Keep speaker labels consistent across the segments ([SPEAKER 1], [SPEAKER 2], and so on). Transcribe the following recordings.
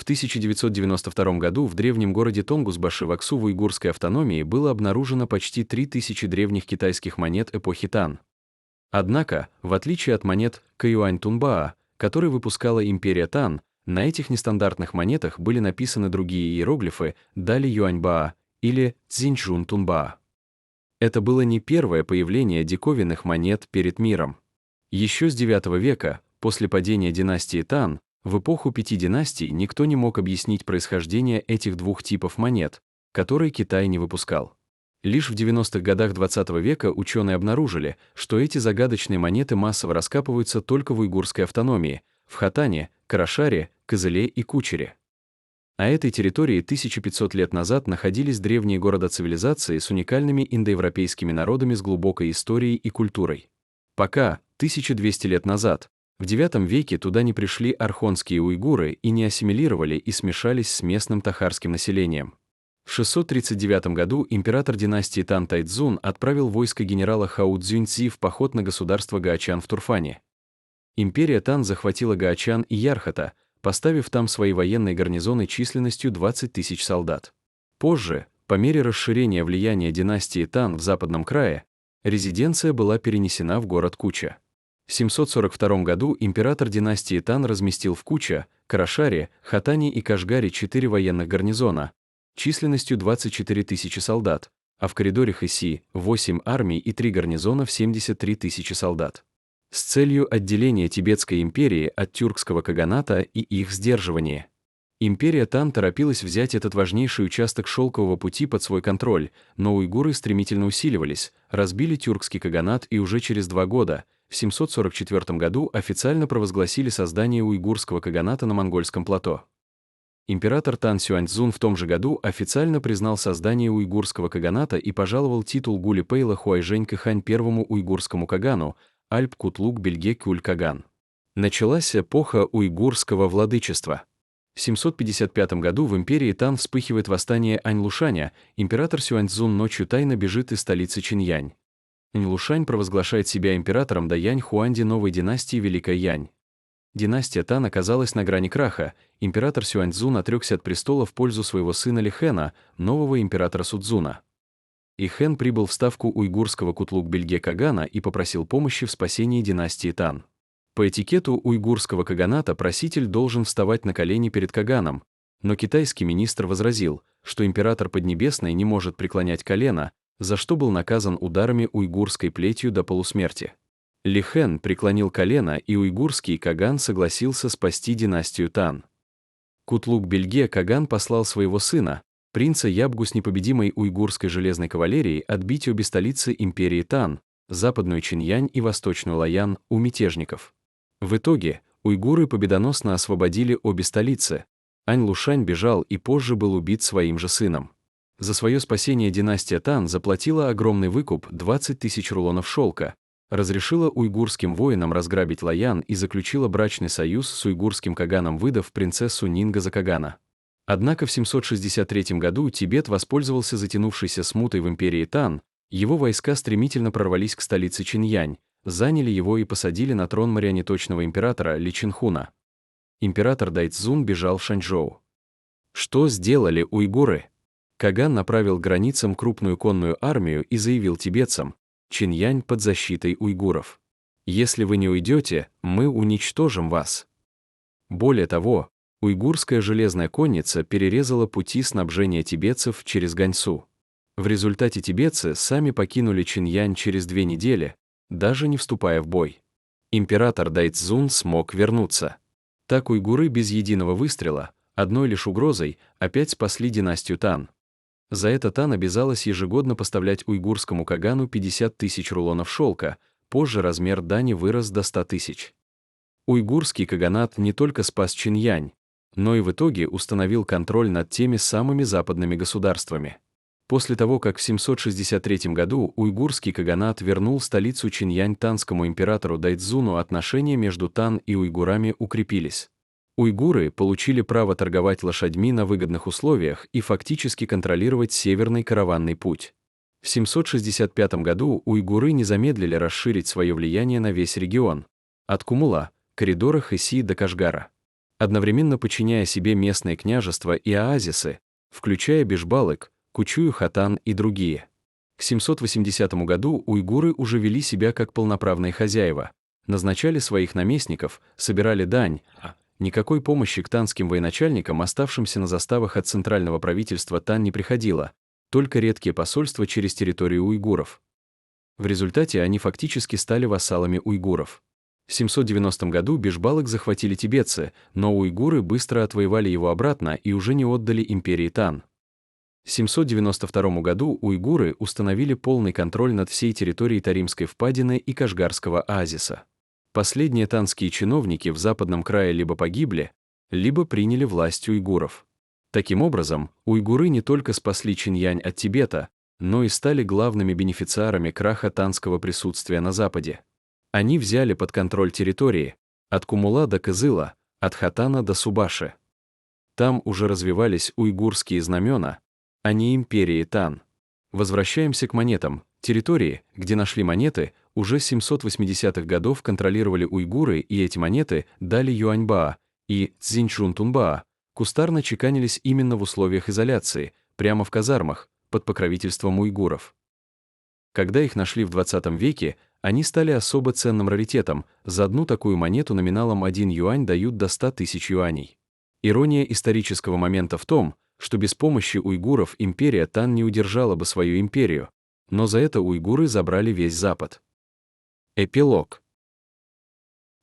[SPEAKER 1] В 1992 году в древнем городе Тонгусбаши в Аксу в уйгурской автономии было обнаружено почти 3000 древних китайских монет эпохи Тан. Однако, в отличие от монет Каюань-Тунбаа, которые выпускала империя Тан, на этих нестандартных монетах были написаны другие иероглифы Дали Юаньбаа или Цзиньчжун-Тунбаа. Это было не первое появление диковинных монет перед миром. Еще с IX века, после падения династии Тан, в эпоху 5 династий никто не мог объяснить происхождение этих двух типов монет, которые Китай не выпускал. Лишь в 90-х годах XX века ученые обнаружили, что эти загадочные монеты массово раскапываются только в уйгурской автономии, в Хотане, Карашаре, Кызыле и Кучере. На этой территории 1500 лет назад находились древние города-цивилизации с уникальными индоевропейскими народами с глубокой историей и культурой. Пока, 1200 лет назад, в IX веке туда не пришли архонские уйгуры и не ассимилировали и смешались с местным тахарским населением. В 639 году император династии Тан Тайцзун отправил войско генерала Хао Цзюньцзи в поход на государство Гаочан в Турфане. Империя Тан захватила Гаочан и Ярхата, поставив там свои военные гарнизоны численностью 20 тысяч солдат. Позже, по мере расширения влияния династии Тан в западном крае, резиденция была перенесена в город Куча. В 742 году император династии Тан разместил в Куча, Карашаре, Хотане и Кашгаре 4 военных гарнизона, численностью 24 тысячи солдат, а в коридоре Хэси 8 армий и 3 гарнизона в 73 тысячи солдат. С целью отделения Тибетской империи от тюркского каганата и их сдерживания. Империя Тан торопилась взять этот важнейший участок шелкового пути под свой контроль, но уйгуры стремительно усиливались, разбили тюркский каганат и уже через 2 года, в 744 году официально провозгласили создание уйгурского каганата на монгольском плато. Император Тан Сюаньцзун в том же году официально признал создание уйгурского каганата и пожаловал титул Гули-Пейла Хуайжэнь Кэхань первому уйгурскому кагану, Альп-Кутлук-Бельге-Кюль-Каган. Началась эпоха уйгурского владычества. В 755 году в империи Тан вспыхивает восстание Аньлушаня, император Сюаньцзун ночью тайно бежит из столицы Чиньянь. Аньлушань провозглашает себя императором до Янь-Хуанди новой династии Великая Янь. Династия Тан оказалась на грани краха, император Сюаньцзун отрекся от престола в пользу своего сына Лихэна, нового императора Судзуна. Лихэн прибыл в ставку уйгурского Кутлук-Бельге-Кагана и попросил помощи в спасении династии Тан. По этикету уйгурского каганата проситель должен вставать на колени перед каганом, но китайский министр возразил, что император Поднебесной не может преклонять колено, за что был наказан ударами уйгурской плетью до полусмерти. Лихэн преклонил колено, и уйгурский каган согласился спасти династию Тан. Кутлук-Бельге Каган послал своего сына, принца Ябгу с непобедимой уйгурской железной кавалерией отбить обе столицы империи Тан, западную Чиньянь и восточную Лаян, у мятежников. В итоге уйгуры победоносно освободили обе столицы. Аньлушань бежал и позже был убит своим же сыном. За свое спасение династия Тан заплатила огромный выкуп 20 тысяч рулонов шелка, разрешила уйгурским воинам разграбить Лаян и заключила брачный союз с уйгурским каганом, выдав принцессу Нинга за кагана. Однако в 763 году Тибет воспользовался затянувшейся смутой в империи Тан, его войска стремительно прорвались к столице Чиньянь, заняли его и посадили на трон марионеточного императора Ли Чинхуна. Император Дайцзун бежал в Шанчжоу. Что сделали уйгуры? Каган направил к границам крупную конную армию и заявил тибетцам: Чиньянь под защитой уйгуров. Если вы не уйдете, мы уничтожим вас. Более того, уйгурская железная конница перерезала пути снабжения тибетцев через Ганьсу. В результате тибетцы сами покинули Чиньянь через 2 недели, даже не вступая в бой. Император Дайцзун смог вернуться. Так уйгуры без единого выстрела, одной лишь угрозой, опять спасли династию Тан. За это Тан обязалась ежегодно поставлять уйгурскому кагану 50 тысяч рулонов шелка, позже размер дани вырос до 100 тысяч. Уйгурский каганат не только спас Чиньянь, но и в итоге установил контроль над теми самыми западными государствами. После того, как в 763 году уйгурский каганат вернул столицу Чиньянь танскому императору Дайцзуну, отношения между Тан и уйгурами укрепились. Уйгуры получили право торговать лошадьми на выгодных условиях и фактически контролировать северный караванный путь. В 765 году уйгуры не замедлили расширить свое влияние на весь регион, от Кумула, коридора Хэси до Кашгара. одновременно подчиняя себе местные княжества и оазисы, включая Бишбалык, Кучую-Хатан и другие. К 780 году уйгуры уже вели себя как полноправные хозяева, назначали своих наместников, собирали дань, никакой помощи к танским военачальникам, оставшимся на заставах от центрального правительства Тан, не приходило, только редкие посольства через территорию уйгуров. В результате они фактически стали вассалами уйгуров. В 790 году Бишбалык захватили тибетцы, но уйгуры быстро отвоевали его обратно и уже не отдали империи Тан. В 792 году уйгуры установили полный контроль над всей территорией Таримской впадины и Кашгарского оазиса. Последние танские чиновники в западном крае либо погибли, либо приняли власть уйгуров. Таким образом, уйгуры не только спасли Чиньянь от Тибета, но и стали главными бенефициарами краха танского присутствия на Западе. Они взяли под контроль территории от Кумула до Кызыла, от Хатана до Субаши. Там уже развивались уйгурские знамена, а не империи Тан. Возвращаемся к монетам. Территории, где нашли монеты, уже с 780-х годов контролировали уйгуры, и эти монеты дали Юаньбаа и Цзиньчжунтунбаа, кустарно чеканились именно в условиях изоляции, прямо в казармах, под покровительством уйгуров. Когда их нашли в 20 веке, они стали особо ценным раритетом, за одну такую монету номиналом 1 юань дают до 100 тысяч юаней. Ирония исторического момента в том, что без помощи уйгуров империя Тан не удержала бы свою империю, но за это уйгуры забрали весь Запад. Эпилог.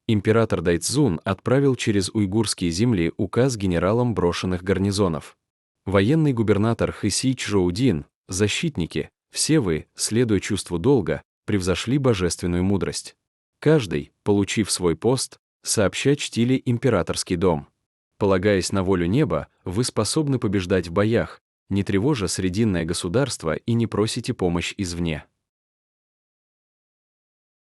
[SPEAKER 1] Император Дайцзун отправил через уйгурские земли указ генералам брошенных гарнизонов. Военный губернатор Хэси Чжоудин, защитники, все вы, следуя чувству долга, превзошли божественную мудрость. Каждый, получив свой пост, сообща чтили императорский дом. Полагаясь на волю неба, вы способны побеждать в боях, не тревожа срединное государство и не просите помощь извне.